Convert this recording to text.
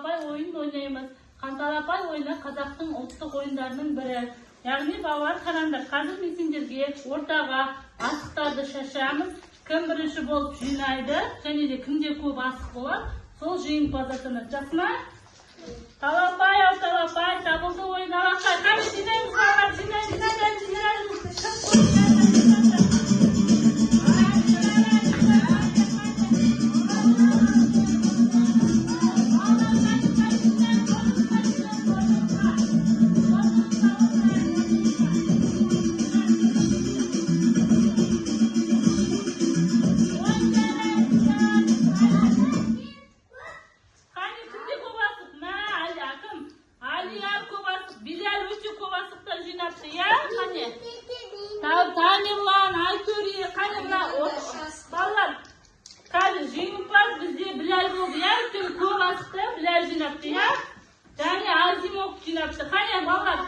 Канталапай ойынын ойнаймыз. Канталапай ойыны қазақтың ұлттық ойындарының бірі. Яғни балалар қараңдар, қазір мен сендерге ортаға асықтарды шашамыз. Кім бірінші болып жинайды, және де кімде көп асық болады, сол жеңімпаз атанады. Жақсы ма? Талапай, Талапай, табылды ойын алақай. Қане жинаймыз балалар, Тамерлан, Айтөре, қане мына балалар, қазір жеңімпаз бізде Біләл болды, өйткені көп асықты Біләл жинапты, және Азимов жинапты. Қане балалар,